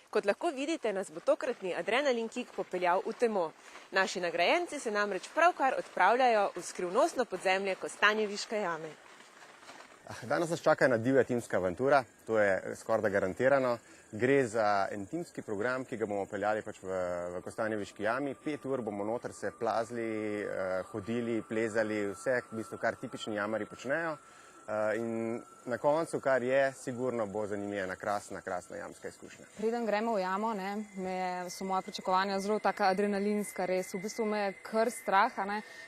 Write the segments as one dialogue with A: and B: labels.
A: Kot lahko vidite, nas bo tokratni adrenalin kick popeljal v temo. Naši nagrajenci se namreč pravkar odpravljajo v skrivnostno podzemlje Kostanjeviške jame.
B: Danes nas čaka ena divja timska avantura, to je skorajda garantirano. Gre za en timski program, ki ga bomo peljali v Kostanjeviški jami. 5 ur bomo noter se plazili, hodili, plezali, vse, v bistvu, kar tipični jamari počnejo. In na koncu, kar je, sigurno bo za njimi ena krasna jamska izkušnja.
C: Preden gremo v jamo, so moja pričakovanja zelo taka adrenalinska, res. V bistvu me je kar strah,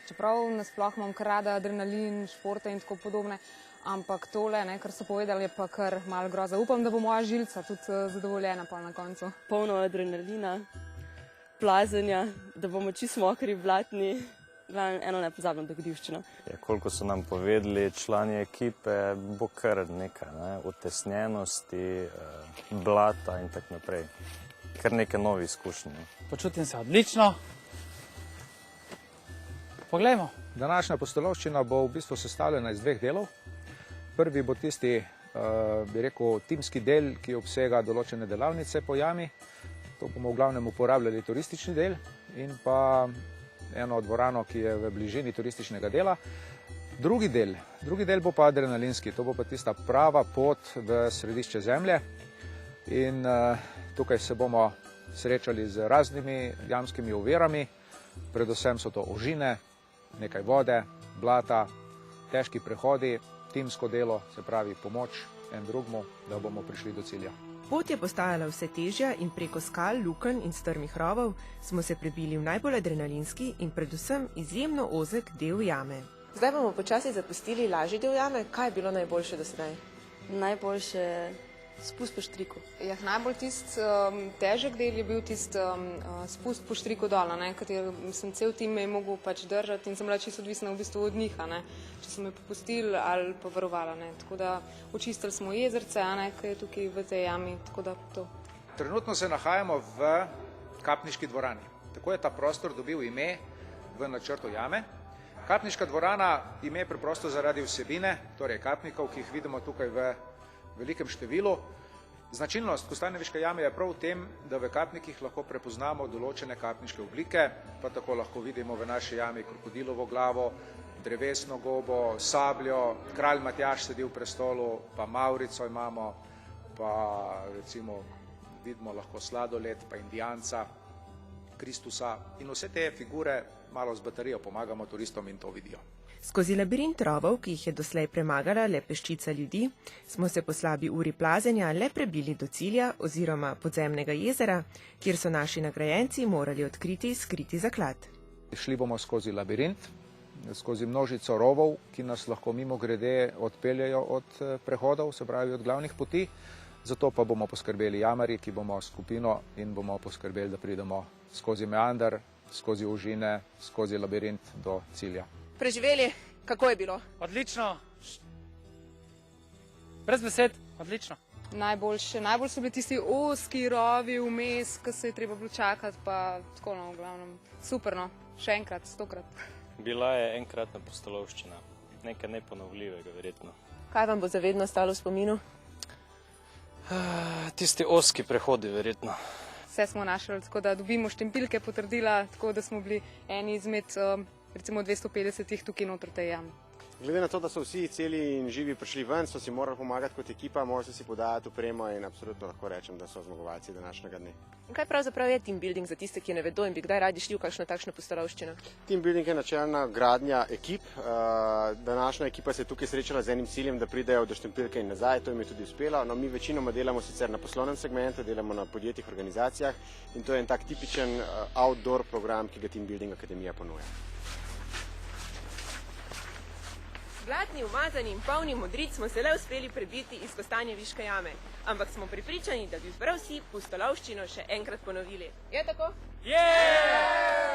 C: čeprav nasploh imam kar rada adrenalin, športe in tako podobne. Ampak tole, kar so povedali, je pa kar malo groza. Upam, da bo moja žilca tudi zadovoljena pa na koncu.
D: Polno adrenalina, plazenja, da bomo čisto mokri, blatni. Eno nepozabno dogodivščino.
E: Koliko so nam povedali člani ekipe, bo kar nekaj, utesnjenosti, blata in tako naprej. Kar nekaj novih izkušnj.
F: Počutim se odlično. Poglejmo.
G: Današnja pustolovščina bo v bistvu sestavljena iz 2 delov. Prvi bo tisti, bi rekel, timski del, ki obsega določene delavnice po jami. To bomo v glavnem uporabljali turistični del in pa eno dvorano, ki je v bližini turističnega dela. Drugi del bo pa adrenalinski, to bo pa tista prava pot v središče zemlje. In tukaj se bomo srečali z raznimi jamskimi ovirami, predvsem so to ožine, nekaj vode, blata, težki prehodi, timsko delo, se pravi pomoč en drugmu, da bomo prišli do cilja.
A: Pot je postajala vse težja in preko skal, lukenj in strmih rovov smo se prebili v najbolj adrenalinski in predvsem izjemno ozek del jame. Zdaj bomo počasi zapustili lažji del jame. Kaj je bilo najboljše do sedaj?
D: Najboljše spust po štriku.
C: Najbolj tisti težek del je bil tisti spust po štriku dol, kateri sem cel tim me mogel držati in sem bila čisto odvisna v bistvu od njih, če so me popustili ali pa varovala. Tako da očistili smo jezerce, ki je tukaj v tej jami, tako da to.
G: Trenutno se nahajamo v Kapniški dvorani. Tako je ta prostor dobil ime v načrtu jame. Kapniška dvorana ime preprosto zaradi vsebine, torej kapnikov, ki jih vidimo tukaj v velikem številu. Značilnost Kostanjeviške jame je prav v tem, da v kapnikih lahko prepoznamo določene kapniške oblike, pa tako lahko vidimo v naši jami krokodilovo glavo, drevesno gobo, sabljo, kralj Matjaž sedi v prestolu, pa Mavrico imamo, pa recimo vidimo lahko sladoled, pa Indijanca, Kristusa in vse te figure malo z baterijo pomagamo turistom in to vidijo.
A: Skozi labirint rovov, ki jih je doslej premagala le peščica ljudi, smo se po slabi uri plazenja le prebili do cilja oziroma podzemnega jezera, kjer so naši nagrajenci morali odkriti skriti zaklad.
G: Šli bomo skozi labirint, skozi množico rovov, ki nas lahko mimogrede odpeljajo od prehodov, se pravi od glavnih poti. Zato pa bomo poskrbeli jamari, ki bomo skupino in bomo poskrbeli, da pridemo skozi meander, skozi ožine, skozi labirint do cilja.
A: Preživeli, kako je bilo?
F: Odlično. Brez besed, odlično.
C: Najbolj so bili tisti ozki rovi vmes, ki se je treba bilo čakati, pa tako v glavnem. Super, še enkrat, 100-krat.
E: Bila je enkratna pustolovščina, nekaj neponovljivega verjetno.
A: Kaj vam bo zavedno ostalo v spominu?
E: Tisti ozki prehodi verjetno.
C: Vse smo našli, tako da dobimo štempilke, potrdila, tako da smo bili eni izmed recimo 250 tukaj noter tej jami.
B: Glede na to, da so vsi celi in živi prišli ven, so si morali pomagati kot ekipa, morali so si podajati opremo in absolutno lahko rečem, da so zmagovalci današnjega dne.
A: Kaj pravzaprav je team building za tiste, ki ne vedo in bi kdaj radi šli v kakšno takšno pustolovščino?
B: Team building je načelna gradnja ekip. Današnja ekipa se je tukaj srečala z enim ciljem, da pridejo do štempilke in nazaj, to jim je tudi uspelo. No, mi večinoma delamo sicer na poslovnem segmentu, delamo na podjetjih, organizacijah in to je en tak tipičen outdoor program, ki ga Team Building Akademija ponuja.
A: Blatni, umazani in polni modric smo se le uspeli prebiti iz Kostanjeviške jame, ampak smo prepričani, da bi prav vsi pustolovščino še enkrat ponovili. Je tako?
F: Je!